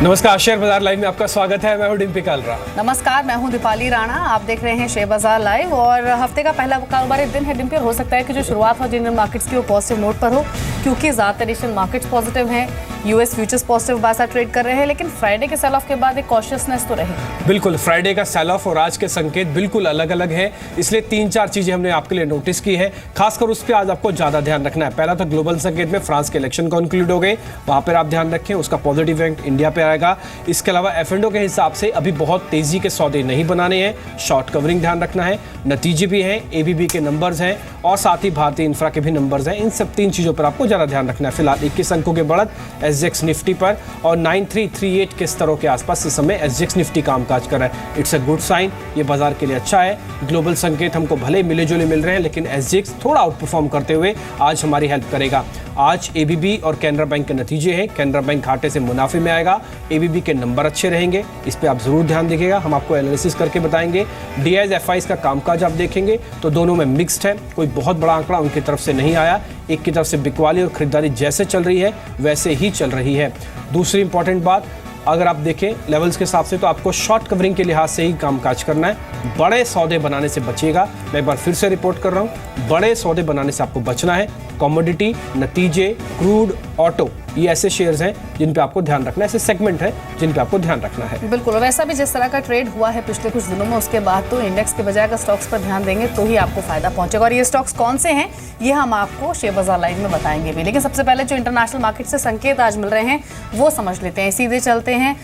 नमस्कार, शेयर बाजार लाइव में आपका स्वागत है। मैं हूं डिम्पी कालरा। नमस्कार, मैं हूं दीपाली राणा। आप देख रहे हैं शेयर बाजार लाइव और हफ्ते का पहला कारोबारी दिन है डिम्पी। हो सकता है कि जो शुरुआत हो इंडियन मार्केट्स की वो पॉजिटिव नोट पर हो, क्योंकि ज्यादातर एशियन मार्केट्स पॉजिटिव हैं। US futures positive by side trade कर रहे हैं, लेकिन फ्राइडे के सेल ऑफ के बाद एक कॉशियसनेस तो रही। बिल्कुल, फ्राइडे का सेल ऑफ और आज के संकेत बिल्कुल अलग अलग है, इसलिए 3-4 चीजें हमने आपके लिए नोटिस की है। खासकर उस पर आज आपको ज्यादा ध्यान रखना है। पहला तो ग्लोबल संकेत में फ्रांस के इलेक्शन कंक्लूड हो गए, वहां पर आप ध्यान रखें, उसका पॉजिटिव इफेक्ट इंडिया पे आएगा। इसके अलावा एफ&ओ के हिसाब से अभी बहुत तेजी के सौदे नहीं बनाने हैं, शॉर्ट कवरिंग ध्यान रखना है। नतीजे भी हैं, एबीबी के नंबर्स हैं और साथ ही भारतीय इंफ्रा के भी नंबर्स हैं। इन सब 3 चीजों पर आपको ज्यादा ध्यान रखना है। फिलहाल 21 अंकों के बढ़त एसजेएक्स निफ्टी पर और 9338 के स्तरों के आसपास इस समय एसजेएक्स निफ्टी कामकाज कर रहा है। इट्स अ गुड साइन, ये बाजार के लिए अच्छा है। ग्लोबल संकेत हमको भले मिले जुले मिल रहे हैं, लेकिन एसजेएक्स थोड़ा आउट परफॉर्म करते हुए आज हमारी हेल्प करेगा। आज एबीबी और कैनरा बैंक के नतीजे हैं। कैनरा बैंक घाटे से मुनाफे में आएगा, एबीबी के नंबर अच्छे रहेंगे, इस पे आप जरूर ध्यान दीजिएगा, हम आपको एनालिसिस करके बताएंगे। डीआईज एफआईज का कामकाज आप देखेंगे तो दोनों में मिक्स्ड है, कोई बहुत बड़ा आंकड़ा उनकी तरफ से नहीं आया। एक की तरफ से बिकवाली और खरीदारी जैसे चल रही है वैसे ही चल रही है। दूसरी इंपॉर्टेंट बात, अगर आप देखें लेवल्स के हिसाब से तो आपको शॉर्ट कवरिंग के लिहाज से ही कामकाज करना है। बड़े सौदे बनाने से बचिएगा। मैं एक बार फिर से रिपोर्ट कर रहा हूं, बड़े सौदे बनाने से आपको बचना है। कमोडिटी, नतीजे, क्रूड, ऑटो, ये ऐसे शेयर्स हैं जिन पे आपको ध्यान रखना है, ऐसे सेगमेंट है जिन पे आपको ध्यान रखना है। बिल्कुल, और वैसा भी जिस तरह का ट्रेड हुआ है पिछले कुछ दिनों में, उसके बाद तो इंडेक्स के बजाय अगर स्टॉक्स पर ध्यान देंगे तो ही आपको फायदा पहुंचेगा। और ये स्टॉक्स कौन से हैं ये हम आपको शेयर बाजार लाइव में बताएंगे भी। लेकिन सबसे पहले जो इंटरनेशनल मार्केट से संकेत आज मिल रहे हैं वो समझ लेते हैं, सीधे चलते हैं।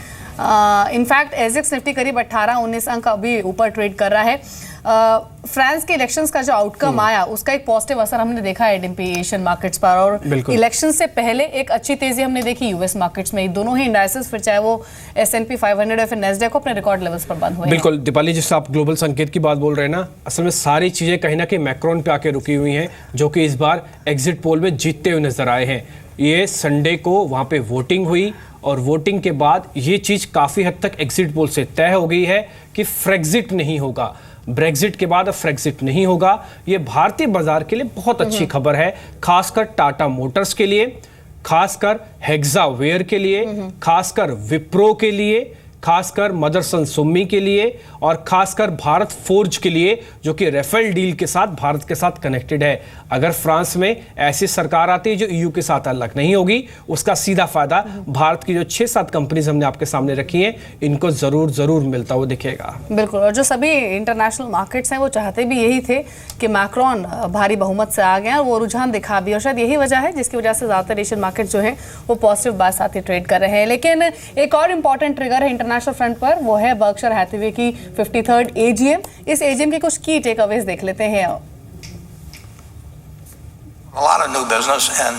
इनफैक्ट एसजेएक्स निफ्टी करीब 18-19 अंक अभी ऊपर ट्रेड कर रहा है। फ्रांस के इलेक्शंस का जो आउटकम आया उसका एक पॉजिटिव असर हमने देखा है डिम्पी एशियन मार्केट्स पर, और इलेक्शन से पहले एक अच्छी तेजी हमने देखी यूएस मार्केट्स में। दोनों ही इंडाइसेस, फिर चाहे वो S&P 500 या फिर नेस्डैक, अपने रिकॉर्ड लेवल्स पर बंद हुए। बिल्कुल दीपाली, जिस आप ग्लोबल संकेत की बात बोल रहे हैं ना, असल में सारी चीजें कहीं ना कहीं मैक्रोन पे आके रुकी हुई हैं, जो कि इस बार एग्जिट पोल में जीतते हुए नजर आए हैं। ये संडे को वहां पे वोटिंग हुई और वोटिंग के बाद ये चीज काफी हद तक एग्जिट पोल से तय हो गई है कि फ्रेक्सिट नहीं होगा। ब्रेक्जिट के बाद अब फ्रेक्सिट नहीं होगा। ये भारतीय बाजार के लिए बहुत अच्छी खबर है, खासकर टाटा मोटर्स के लिए, खासकर हेक्सावेयर के लिए, खासकर विप्रो के लिए, खासकर मदरसन सुम्मी के लिए और खासकर भारत फोर्ज के लिए, जो कि रेफेल डील के साथ भारत के साथ कनेक्टेड है। अगर फ्रांस में ऐसी सरकार आती है जो ईयू के साथ अलग नहीं होगी, उसका सीधा फायदा भारत की जो 6-7 कंपनीज हमने आपके सामने रखी हैं इनको जरूर मिलता हुआ दिखेगा। बिल्कुल, और जो सभी इंटरनेशनल मार्केट्स हैं वो चाहते भी यही थे कि मैक्रोन भारी बहुमत से आ गए और वो रुझान दिखा भी, और शायद यही वजह है जिसकी वजह से ज्यादातर एशियन मार्केट जो है वो पॉजिटिव बाय साथ ही ट्रेड कर रहे हैं। लेकिन एक और इंपॉर्टेंट ट्रिगर है इंटरनेशनल फ्रंट पर, वो है बर्कशायर हैथवे की 53rd एजीएम। इस एजीएम के कुछ की टेकअवेज देख लेते हैं। A lot of new business, and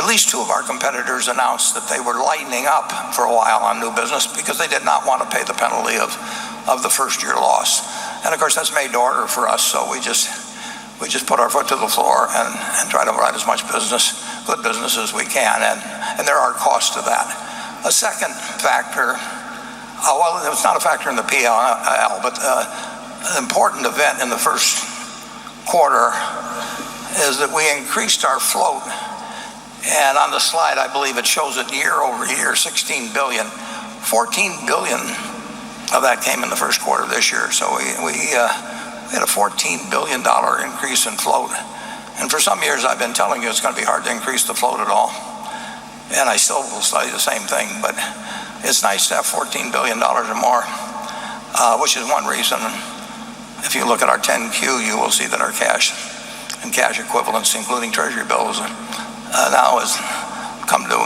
at least 2 of our competitors announced that they were lightening up for a while on new business because they did not want to pay the penalty of the first year loss. And of course that's made to order for us, so we just put our foot to the floor and try to write as much business, good business as we can, and there are costs to that. A second factor, well, it's not a factor in the P&L, but an important event in the first quarter is that we increased our float, and on the slide I believe it shows it year over year, 16 billion. 14 billion of that came in the first quarter of this year, so we had a $14 billion increase in float. And for some years I've been telling you it's going to be hard to increase the float at all, and I still will say the same thing, but it's nice to have $14 billion or more, which is one reason. If you look at our 10Q, you will see that our cash and cash equivalents, including treasury bills, now has come to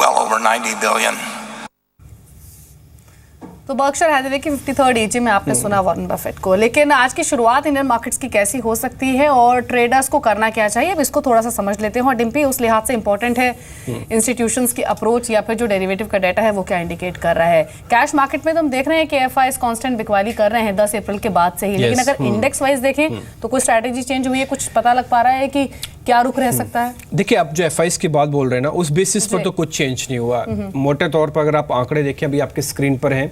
well over 90 billion. तो Berkshire Hathaway की 53rd AGM में आपने सुना Warren Buffett को। लेकिन आज की शुरुआत इंडियन मार्केट्स की कैसी हो सकती है और ट्रेडर्स को करना क्या चाहिए, अब इसको थोड़ा सा समझ लेते हैं। और डिम्पी, उस लिहाज से इंपॉर्टेंट है इंस्टीट्यूशंस की अप्रोच या फिर जो डेरिवेटिव का डाटा है वो क्या इंडिकेट कर रहा है। कैश मार्केट में तो हम देख रहे हैं कि एफआईज कांस्टेंट बिकवाली कर रहे हैं 10 अप्रैल के बाद से ही, लेकिन अगर इंडेक्स वाइज देखें तो कोई स्ट्रैटेजी चेंज हुई है, कुछ पता लग पा रहा है कि क्या रुक रह सकता है? देखिए, आप जो एफआईज की बात बोल रहे हैं ना, उस बेसिस पर तो कुछ चेंज नहीं हुआ। मोटे तौर पर अगर आप आंकड़े देखें, अभी आपके स्क्रीन पर हैं,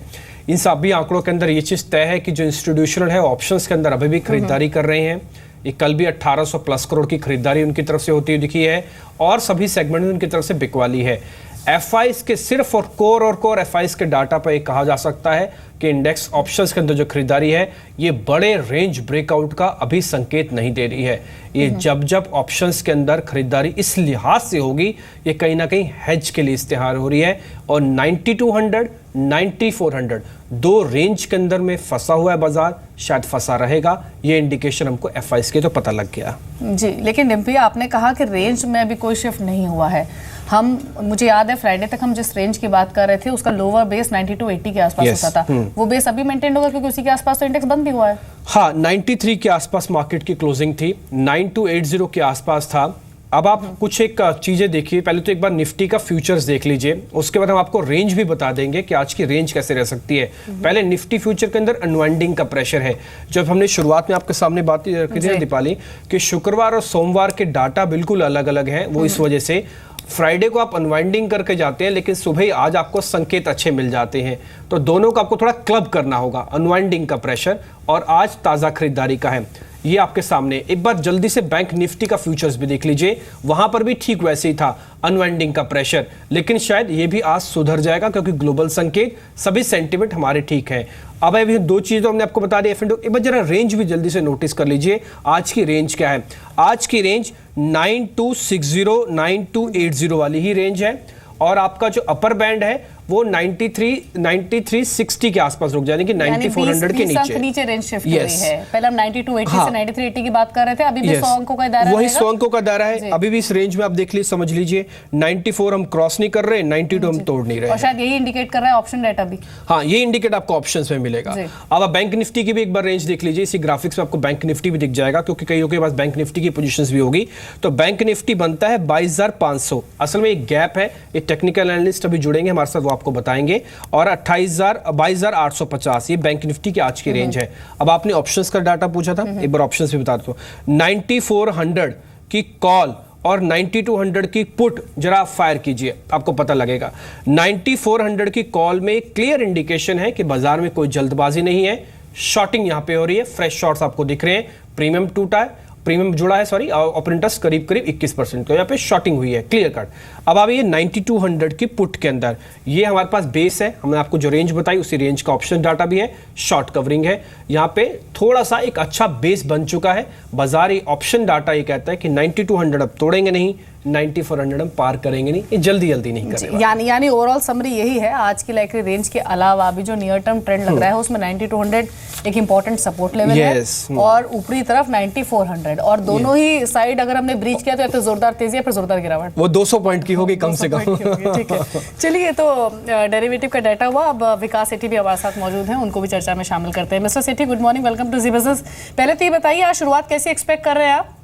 इन सभी आंकड़ों के अंदर ये चीज तय है कि जो इंस्टीट्यूशनल है ऑप्शंस के अंदर अभी भी खरीदारी कर रहे हैं। ये कल भी 1800 प्लस करोड़ की खरीदारी उनकी तरफ से होती हुई दिखी है और सभी सेगमेंट में उनकी तरफ से बिकवाली है। एफआईज के सिर्फ और कोर एफआईज के डाटा पर कहा जा सकता है कि इंडेक्स ऑप्शंस के अंदर जो खरीदारी है ये बड़े रेंज ब्रेकआउट का अभी संकेत नहीं दे रही है। ये जब ऑप्शंस के अंदर खरीदारी इस लिहाज से होगी, ये कहीं ना कहीं हेज के लिए इस्तेमाल हो रही है। और 9200 9400 दो रेंज के अंदर में फंसा हुआ है बाजार, शायद फंसा रहेगा। ये इंडिकेशन हमको एफआईज के तो पता लग गया जी। लेकिन डिम्पी, आपने कहा कि रेंज में अभी कोई शिफ्ट नहीं हुआ है। मुझे याद है फ्राइडे तक हम जिस रेंज की बात कर रहे थे उसका लोअर बेस 9280 के आसपास होता था। वो बेस अभी मेंटेन होगा क्योंकि उसी के आसपास तो इंडेक्स बंद भी हुआ है। हाँ, 93 के आसपास मार्केट की क्लोजिंग थी, 9280 के आसपास था। अब आप कुछ एक चीजें देखिए, पहले तो एक बार निफ्टी का फ्यूचर्स देख लीजिए, उसके बाद हम आपको रेंज भी बता देंगे कि आज की रेंज कैसे रह सकती है। पहले निफ्टी फ्यूचर के अंदर अनवाइंडिंग का प्रेशर है। जब हमने शुरुआत में आपके सामने बात रखी थी दीपाली कि शुक्रवार और सोमवार के डाटा बिल्कुल अलग अलग हैं, वो इस वजह से फ्राइडे को आप अनवाइंडिंग करके जाते हैं, लेकिन सुबह ही आज आपको संकेत अच्छे मिल जाते हैं। तो दोनों का आपको थोड़ा क्लब करना होगा, अनवाइंडिंग का प्रेशर और आज ताज़ा खरीदारी का है। ये आपके सामने एक बार जल्दी से बैंक निफ्टी का फ्यूचर्स भी देख लीजिए, वहां पर भी ठीक वैसे ही था, अनवाइंडिंग का प्रेशर। लेकिन शायद ये भी आज सुधर जाएगा क्योंकि ग्लोबल संकेत, सभी सेंटिमेंट हमारे ठीक है। अब अभी दो चीज़ तो हमने आपको बता दी एफ&ओ, एक बार जरा रेंज भी जल्दी से नोटिस कर लीजिए। आज की रेंज क्या है? आज की रेंज 9260 9280 वाली ही रेंज है और आपका जो अपर बैंड है वो 9360 के आसपास रुक जाए कि 9400 के नीचे रेंज शिफ्ट हो रही है। पहले हम 9280 से 9380 की बात कर रहे थे, अभी भी 100 अंकों का दायरा वही 100 अंकों का दायरा है। अभी भी इस रेंज में आप देख लीजिए, समझ लीजिए 94 हम क्रॉस नहीं कर रहे, 92 हम तोड़ नहीं रहे। और शायद यही इंडिकेट कर रहा है ऑप्शन डाटा भी। हाँ, ये इंडिकेट आपको ऑप्शंस में मिलेगा। अब आप बैंक निफ्टी की भी एक बार रेंज देख लीजिए, इसी ग्राफिक्स में आपको बैंक निफ्टी भी दिख जाएगा क्योंकि कईयों के पास बैंक निफ्टी की पोजीशंस भी होगी। तो बैंक निफ्टी बनता है 22500, असल में एक गैप है, एक टेक्निकल एनालिस्ट अभी जुड़ेंगे हमारे साथ, वो आपको बताएंगे। और 22,850 ये बैंक निफ्टी की आज की रेंज है। अब आपने ऑप्शंस का डाटा पूछा था, एक बार ऑप्शंस भी बता दो। 9400 की कॉल और 9200 की पुट जरा फायर कीजिए, आपको पता लगेगा। 9400 की कॉल में क्लियर इंडिकेशन है कि बाजार में कोई जल्दबाजी नहीं है, शॉर्टिंग यहां पे हो रही है, फ्रेश शॉर्ट्स आपको दिख रहे हैं, प्रीमियम टूटा है, प्रीमियम जुड़ा है, सॉरी, ओपन इंटरेस्ट करीब 21%, तो यहाँ पे शॉर्टिंग हुई है, क्लियर कट। अब आप ये 9200 की पुट के अंदर, ये हमारे पास बेस है, हमने आपको जो रेंज बताई उसी रेंज का ऑप्शन डाटा भी है, शॉर्ट कवरिंग है। यहाँ पे थोड़ा सा एक अच्छा बेस बन चुका है, बाजारी ऑप्शन डाटा ये कहता है कि 9200 अब तोड़ेंगे नहीं, 9400 हम पार करेंगे नहीं, ये जल्दी नहीं करेगा। यानी ओवरऑल समरी यही है, आज की लाइकली रेंज के अलावा अभी जो नियर टर्म ट्रेंड लग रहा है उसमें 9200 एक इंपॉर्टेंट सपोर्ट लेवल है और ऊपरी तरफ 9400, और दोनों ही साइड अगर हमने ब्रीच किया तो या तो जोरदार तेजी या फिर जोरदार गिरावट, वो 200 पॉइंट की होगी कम से कम। ठीक है, चलिए, तो डेरिवेटिव का डाटा हुआ। अब विकास सेठी भी हमारे साथ मौजूद हैं, उनको भी चर्चा में शामिल करते हैं। Mister Sethi, good morning, welcome to Zee business. पहले तो ये बताइए, आज शुरुआत कैसी एक्सपेक्ट कर रहे हैं आप?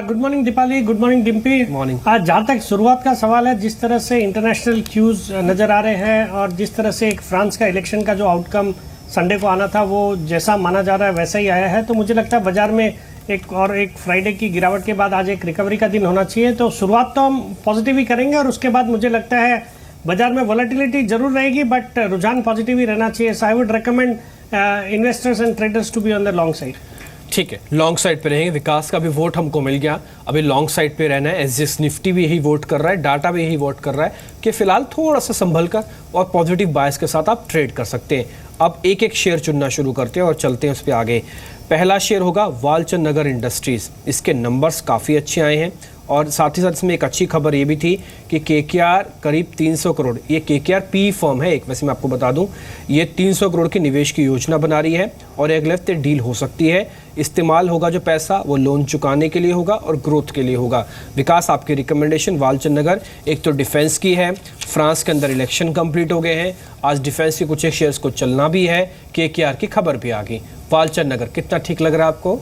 Good morning Deepali, good morning Dimpy. Morning. आज जहाँ तक शुरुआत का सवाल है, जिस तरह से इंटरनेशनल क्यूज नज़र आ रहे हैं और जिस तरह से एक फ्रांस का इलेक्शन का जो आउटकम संडे को आना था वो जैसा माना जा रहा है वैसा ही आया है, तो मुझे लगता है बाजार में एक फ्राइडे की गिरावट के बाद आज एक रिकवरी का दिन होना चाहिए। तो शुरुआत तो हम पॉजिटिव ही करेंगे और उसके बाद मुझे लगता है बाजार में वॉलेटिलिटी जरूर रहेगी, बट रुझान पॉजिटिव ही रहना चाहिए। So I would recommend investors and traders to be on the long side. ठीक है, लॉन्ग साइड पे रहेंगे। विकास का भी वोट हमको मिल गया, अभी लॉन्ग साइड पे रहना है। एसजीएस निफ्टी भी यही वोट कर रहा है, डाटा भी यही वोट कर रहा है कि फिलहाल थोड़ा सा संभल कर और पॉजिटिव बायस के साथ आप ट्रेड कर सकते हैं। अब एक एक शेयर चुनना शुरू करते हैं और चलते हैं उस पर आगे। पहला शेयर होगा वालचंद नगर इंडस्ट्रीज। इसके नंबर्स काफ़ी अच्छे आए हैं और साथ ही साथ इसमें एक अच्छी खबर ये भी थी कि केकेआर करीब 300 करोड़, ये केकेआर पी फर्म है एक, वैसे मैं आपको बता दूं, ये 300 करोड़ की निवेश की योजना बना रही है और अगले हफ्ते डील हो सकती है। इस्तेमाल होगा जो पैसा वो लोन चुकाने के लिए होगा और ग्रोथ के लिए होगा। विकास, आपकी रिकमेंडेशन वालचंद नगर, एक तो डिफेंस की है, फ्रांस के अंदर इलेक्शन कंप्लीट हो गए हैं, आज डिफेंस के कुछ एक शेयर्स को चलना भी है, केकेआर की खबर भी आ गई। वालचंद नगर कितना ठीक लग रहा है आपको?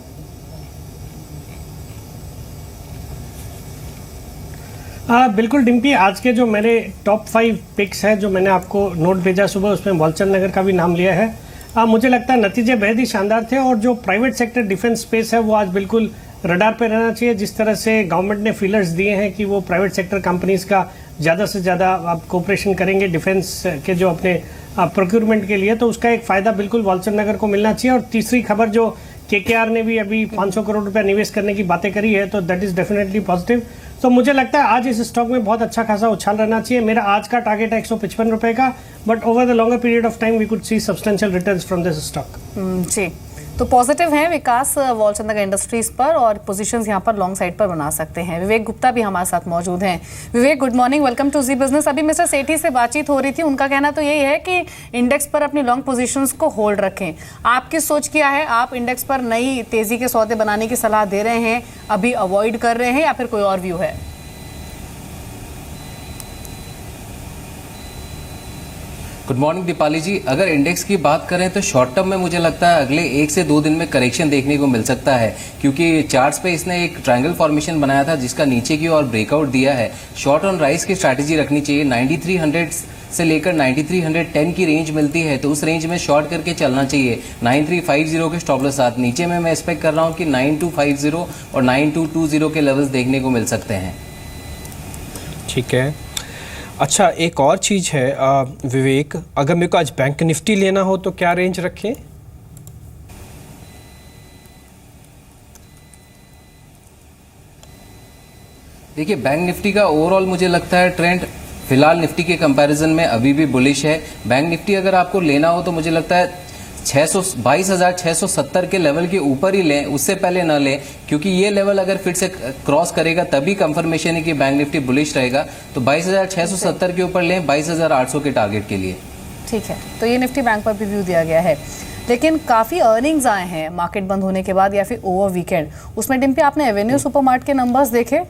बिल्कुल डिम्पी, आज के जो मेरे टॉप 5 पिक्स हैं जो मैंने आपको नोट भेजा सुबह, उसमें वालचंद नगर का भी नाम लिया है। मुझे लगता है नतीजे बेहद ही शानदार थे और जो प्राइवेट सेक्टर डिफेंस स्पेस है वो आज बिल्कुल रडार पे रहना चाहिए। जिस तरह से गवर्नमेंट ने फीलर्स दिए हैं कि वो प्राइवेट सेक्टर कंपनीज का ज़्यादा से ज़्यादा आप कोऑपरेशन करेंगे डिफेंस के जो अपने प्रोक्योरमेंट के लिए, तो उसका एक फ़ायदा बिल्कुल वालचंद नगर को मिलना चाहिए। और तीसरी खबर जो KKR ने भी अभी 500 करोड़ रुपया निवेश करने की बातें करी है, तो दैट इज डेफिनेटली पॉजिटिव। तो मुझे लगता है आज इस स्टॉक में बहुत अच्छा खासा उछाल रहना चाहिए। मेरा आज का टारगेट है 155 रुपए का, but over the longer period of time we could see substantial returns from this stock. जी, तो पॉजिटिव है विकास वॉलचंदा इंडस्ट्रीज पर और पोजीशंस यहाँ पर लॉन्ग साइड पर बना सकते हैं। विवेक गुप्ता भी हमारे साथ मौजूद हैं। Vivek, good morning, welcome to Zee Business. अभी मिस्टर सेठी से बातचीत हो रही थी, उनका कहना तो यही है कि इंडेक्स पर अपनी लॉन्ग पोजीशंस को होल्ड रखें। आपकी सोच क्या है? आप इंडेक्स पर नई तेजी के सौदे बनाने की सलाह दे रहे हैं, अभी अवॉइड कर रहे हैं, या फिर कोई और व्यू है? गुड मॉर्निंग दीपाली जी। अगर इंडेक्स की बात करें तो शॉर्ट टर्म में मुझे लगता है अगले 1 से 2 दिन में करेक्शन देखने को मिल सकता है, क्योंकि चार्ट्स पे इसने एक ट्रायंगल फॉर्मेशन बनाया था जिसका नीचे की ओर ब्रेकआउट दिया है। शॉर्ट ऑन राइज की स्ट्रैटेजी रखनी चाहिए। 9300 से लेकर 9310 की रेंज मिलती है, तो उस रेंज में शॉर्ट करके चलना चाहिए 9350 के स्टॉप लॉस साथ। नीचे में मैं एक्सपेक्ट कर रहा हूँ कि 9250 और 9220 के लेवल्स देखने को मिल सकते हैं। ठीक है। अच्छा, एक और चीज़ है विवेक, अगर मेरे को आज बैंक निफ्टी लेना हो तो क्या रेंज रखें? देखिए, बैंक निफ्टी का ओवरऑल मुझे लगता है ट्रेंड फिलहाल निफ्टी के कंपैरिजन में अभी भी बुलिश है। बैंक निफ्टी अगर आपको लेना हो तो मुझे लगता है 22,670 के लेवल के ऊपर ही लें, उससे पहले ना लें, क्योंकि ये लेवल अगर फिर से क्रॉस करेगा तभी कंफर्मेशन है कि बैंक निफ्टी बुलिश रहेगा। तो 22,670 के ऊपर लें 22,800 के टारगेट के लिए। ठीक है, तो ये निफ्टी बैंक पर भी व्यू दिया गया है। लेकिन काफ़ी अर्निंग्स आए हैं मार्केट बंद होने के बाद या फिर ओवर वीकेंड, उसमें डिम्पी आपने एवेन्यू सुपरमार्ट के नंबर्स देखे?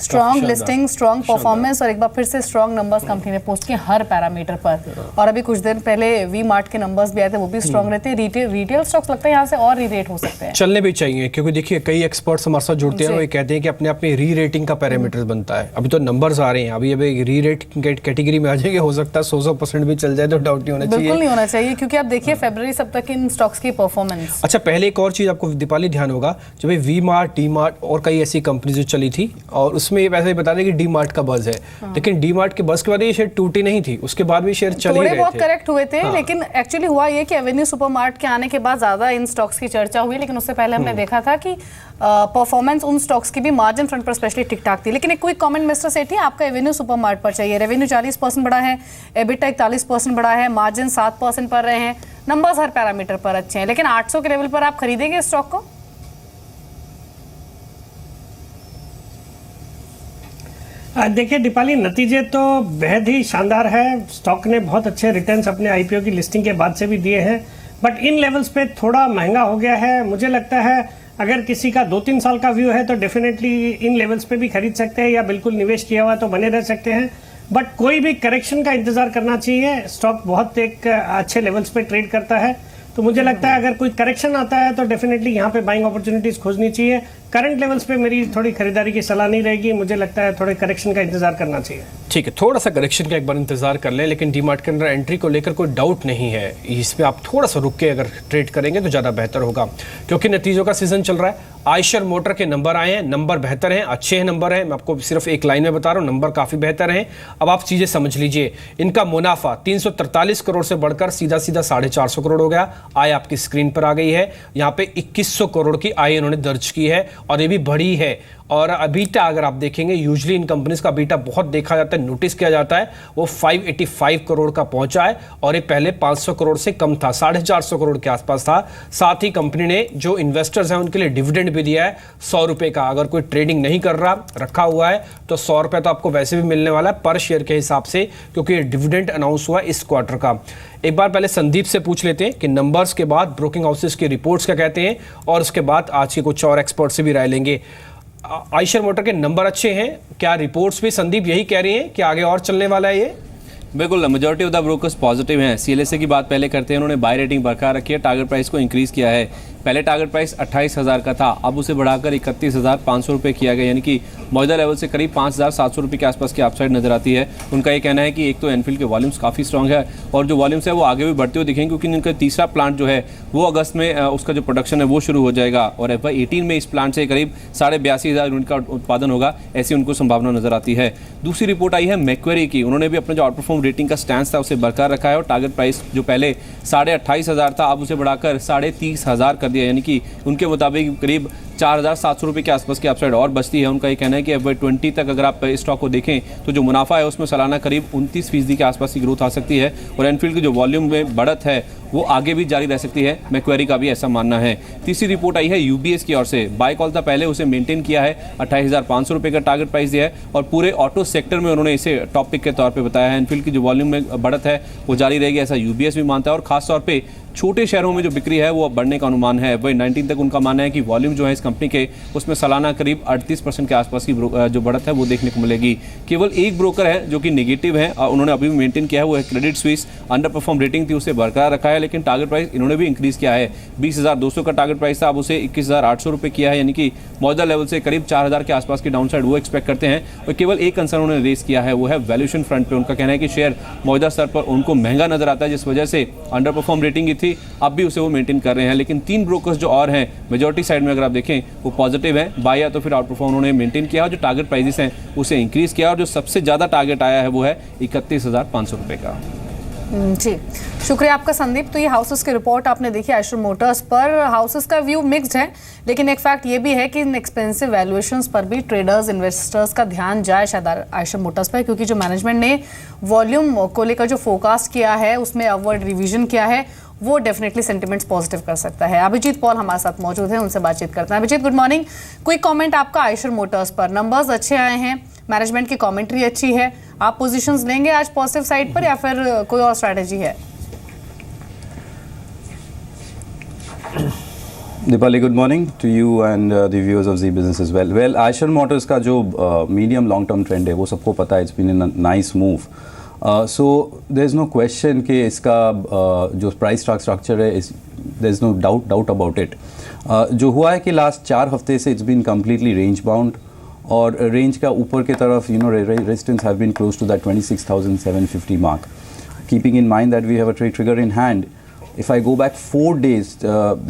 स्ट्रॉन्ग लिस्टिंग, स्ट्रॉन्ग परफॉर्मेंस और एक बार फिर से स्ट्रॉन्ग नंबर्स कंपनी ने पोस्ट किए हर पैरामीटर पर। और अभी कुछ दिन पहले वी मार्ट के नंबर्स भी आए थे, वो भी स्ट्रॉन्ग रहते हैं। रिटेल स्टॉक्स लगता है यहाँ से और री रेट हो सकते हैं, चलने भी चाहिए, क्योंकि देखिए कई एक्सपर्ट्स हमारे साथ जुड़ते हैं, वो ये कहते हैं कि अपने आप में री रेटिंग का पैरामीटर बनता है। अभी तो नंबर्स आ रहे हैं, अभी री रेट कैटेगरी में आ जाएंगे, हो सकता है 100% भी चल जाए तो डाउट नहीं होना चाहिए। बिल्कुल नहीं होना चाहिए, क्योंकि आप देखिए फरवरी सब तक इन स्टॉक्स की परफॉर्मेंस। अच्छा, पहले एक और चीज़ आपको दीपाली ध्यान होगा, जो भाई वी मार्ट, डी मार्ट और कई ऐसी कंपनी जो चली थी, और उसमें ये वैसे ही बता दें कि डी मार्ट का बज़ है, लेकिन डी मार्ट के बज़ के बाद ये शेयर टूटी नहीं थी, उसके बाद भी शेयर चल ही रहे थे, बहुत करेक्ट हुए थे। लेकिन एक्चुअली हुआ ये कि एवेन्यू सुपरमार्ट के आने के बाद ज्यादा इन स्टॉक्स की चर्चा हुई, लेकिन उससे पहले हमने देखा था कि परफॉर्मेंस उन स्टॉक्स की भी मार्जिन फ्रंट पर स्पेशली ठीक ठाक थी। लेकिन एक क्विक कमेंट मिस्टर सेठी, आपका एवेन्यू सुपरमार्ट पर चाहिए। रेवेन्यू 40% बढ़ा है, एबिटा 41% बढ़ा है, मार्जिन 7% पर रहे हैं, नंबर्स हर पैरामीटर पर अच्छे हैं, लेकिन 800 के लेवल पर आप खरीदेंगे स्टॉक को? देखिए दीपाली, नतीजे तो बेहद ही शानदार है। स्टॉक ने बहुत अच्छे रिटर्न्स अपने आईपीओ की लिस्टिंग के बाद से भी दिए हैं, बट इन लेवल्स पे थोड़ा महंगा हो गया है। मुझे लगता है अगर किसी का 2-3 साल का व्यू है तो डेफिनेटली इन लेवल्स पे भी खरीद सकते हैं, या बिल्कुल निवेश किया हुआ तो बने रह सकते हैं, बट कोई भी करेक्शन का इंतजार करना चाहिए। स्टॉक बहुत एक अच्छे लेवल्स पे ट्रेड करता है, तो मुझे लगता है अगर कोई करेक्शन आता है तो डेफिनेटली यहाँ पे बाइंग अपॉर्चुनिटीज खोजनी चाहिए। करंट लेवल्स पे मेरी थोड़ी खरीदारी की सलाह नहीं रहेगी, मुझे लगता है थोड़े करेक्शन का इंतजार करना चाहिए। ठीक है, थोड़ा सा करेक्शन का एक बार इंतजार कर लें, लेकिन डीमार्ट के अंदर एंट्री को लेकर कोई डाउट नहीं है, इसमें आप थोड़ा सा रुक के अगर ट्रेड करेंगे तो ज़्यादा बेहतर होगा, क्योंकि नतीजों का सीजन चल रहा है। आयशर मोटर के नंबर आए हैं, नंबर बेहतर हैं, अच्छे हैं नंबर हैं, मैं आपको सिर्फ एक लाइन में बता रहा हूँ, नंबर काफ़ी बेहतर हैं। अब आप चीज़ें समझ लीजिए, इनका मुनाफा 343 करोड़ से बढ़कर सीधा 450 करोड़ हो गया। आय आपकी स्क्रीन पर आ गई है, यहाँ पे 2100 करोड़ की आय इन्होंने दर्ज की है, और ये भी बड़ी है। और अबीटा अगर आप देखेंगे, यूजुअली इन कंपनीज का अबीटा बहुत देखा जाता है, नोटिस किया जाता है, वो 585 करोड़ का पहुंचा है, और ये पहले 500 करोड़ से कम था, 450 करोड़ के आसपास था। साथ ही कंपनी ने जो इन्वेस्टर्स हैं उनके लिए डिविडेंड भी दिया है 100 रुपये का। अगर कोई ट्रेडिंग नहीं कर रहा, रखा हुआ है, तो 100 रुपये तो आपको वैसे भी मिलने वाला है पर शेयर के हिसाब से, क्योंकि डिविडेंड अनाउंस हुआ इस क्वार्टर का। एक बार पहले संदीप से पूछ लेते हैं कि नंबर्स के बाद ब्रोकिंग हाउसेस की रिपोर्ट्स क्या कहते हैं, और उसके बाद आज के कुछ और एक्सपर्ट से भी राय लेंगे। आयशर मोटर के नंबर अच्छे हैं, क्या रिपोर्ट्स भी संदीप यही कह रही हैं कि आगे और चलने वाला है ये? बिल्कुल, majority of the brokers positive हैं। सीएलएसए की बात पहले करते हैं, उन्होंने बाय रेटिंग बरकरार रखी है, टारगेट प्राइस को इंक्रीज किया है। पहले टारगेट प्राइस 28,000 का था, अब उसे बढ़ाकर 31,500 रुपये किया गया, यानी कि मौजूदा लेवल से करीब 5,700 रुपये के आसपास की अपसाइड नजर आती है। उनका ये कहना है कि एक तो एनफील्ड के वॉल्यूम्स काफ़ी स्ट्रॉन्ग है, और जो वॉल्यूम्स है वो आगे भी बढ़ते हुए दिखेंगे, क्योंकि उनका तीसरा प्लांट जो है वो अगस्त में उसका जो प्रोडक्शन है वो शुरू हो जाएगा, और FY18 में इस प्लांट से करीब 82,500 यूनिट का उत्पादन होगा, ऐसी उनको संभावना नजर आती है। दूसरी रिपोर्ट आई है मैक्वेरी की, उन्होंने भी अपना जो आउट परफॉर्म रेटिंग का स्टैंड था उसे बरकरार रखा है, और टारगेट प्राइस जो पहले 28,500 था, अब उसे बढ़ाकर 30,500 कर दिया, यानी कि उनके मुताबिक करीब 4,700 रुपये के आसपास की अपसाइड और बचती है। उनका ये कहना है कि FY20 तक अगर आप स्टॉक को देखें तो जो मुनाफा है उसमें सालाना करीब 29% के आसपास की ग्रोथ आ सकती है और एनफील्ड की जो वॉल्यूम में बढ़त है वो आगे भी जारी रह सकती है। मैक्वेरी का भी ऐसा मानना है। तीसरी रिपोर्ट आई है यूबीएस की ओर से। बाय कॉल था पहले, उसे मेंटेन किया है, 28,500 रुपये का टारगेट प्राइस दिया है और पूरे ऑटो सेक्टर में उन्होंने इसे टॉप पिक के तौर पे बताया है। एनफील्ड की जो वॉल्यूम में बढ़त है वो जारी रहेगी, ऐसा यूबीएस भी मानता है और खासतौर पे छोटे शहरों में जो बिक्री है वो अब बढ़ने का अनुमान है। वही 19 तक उनका मानना है कि वॉल्यूम जो है इस कंपनी के उसमें सालाना करीब 38% के आसपास की जो बढ़त है वो देखने को मिलेगी। केवल एक ब्रोकर है जो कि नेगेटिव है, उन्होंने अभी भी मेंटेन किया है, वो है Credit Suisse. Under perform rating थी, उसे बरकरार रखा है, लेकिन टारगेट प्राइस इन्होंने भी इंक्रीज किया है। 20,200 का टारगेट प्राइस था, अब उसे 21,800 रुपये किया है, यानी कि मौजूदा लेवल से करीब 4,000 के आसपास की डाउन साइड वो एक्सपेक्ट करते हैं। और केवल एक कंसर्न उन्होंने रेस किया है, वो है वैल्यूएशन फ्रंट पे। उनका कहना है कि शेयर मौजूदा स्तर पर उनको महंगा नजर आता है, जिस वजह से अंडर परफॉर्म रेटिंग की थी, अब भी उसे वो मेंटेन कर रहे हैं। लेकिन 3 ब्रोकर्स जो और हैं मेजॉरिटी साइड में अगर आप देखें वो पॉजिटिव है, बाय या तो फिर आउट परफॉर्म उन्होंने मेंटेन किया, जो टारगेट प्राइसेस हैं उसे इंक्रीज किया और जो सबसे ज़्यादा टारगेट आया है वो है 31,500 रुपये का। जी, शुक्रिया आपका संदीप। तो ये हाउसेस की रिपोर्ट आपने देखी आयशर मोटर्स पर। हाउसेस का व्यू मिक्स्ड है, लेकिन एक फैक्ट ये भी है कि इन एक्सपेंसिव वैल्यूएशंस पर भी ट्रेडर्स इन्वेस्टर्स का ध्यान जाए शायद आयशर मोटर्स पर, क्योंकि जो मैनेजमेंट ने वॉल्यूम को लेकर जो फोरकास्ट किया है उसमें अपवर्ड रिवीजन किया है, वो डेफिनेटली सेंटिमेंट्स पॉजिटिव कर सकता है। अभिजीत पॉल हमारे साथ मौजूद हैं, उनसे बातचीत करते हैं। Abhijit, good morning. Quick comment आपका आयशर मोटर्स पर। नंबर्स अच्छे आए हैं, मैनेजमेंट की कमेंट्री अच्छी है, आप पोजीशंस लेंगे आज पॉजिटिव साइड पर या फिर कोई और स्ट्रैटेजी है? Dipali, good morning to you and the viewers of Zee Business as well. Well, Eicher Motors का जो medium long term trend है वो सबको पता है, it's been a nice move. So there is no question कि इसका जो price structure है, there is no doubt about it. जो हुआ है कि last 4 हफ्ते से it's been completely range bound और रेंज का ऊपर की तरफ resistance have been close to that 26,750 mark. Keeping in mind that we have a trade trigger in hand, if I go back 4 days,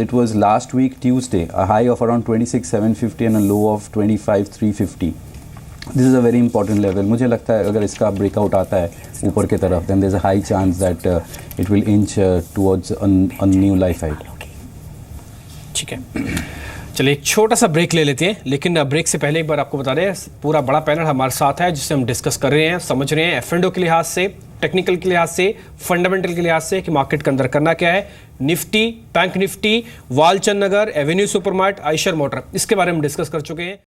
it was last week Tuesday, a high of around 26,750 and a low of 25,350. This is a very important level. मुझे लगता है अगर इसका breakout आता है ऊपर की तरफ, then there's a high chance that it will inch towards a new life high. ठीक है, चलिए एक छोटा सा ब्रेक ले लेते हैं, लेकिन ब्रेक से पहले एक बार आपको बता दें पूरा बड़ा पैनल हमारे साथ है जिससे हम डिस्कस कर रहे हैं, समझ रहे हैं F&O के लिहाज से, टेक्निकल के लिहाज से, फंडामेंटल के लिहाज से कि मार्केट के अंदर करना क्या है। निफ्टी, बैंक निफ्टी, वालचंद नगर, एवेन्यू सुपरमार्ट, आयशर मोटर, इसके बारे में डिस्कस कर चुके हैं।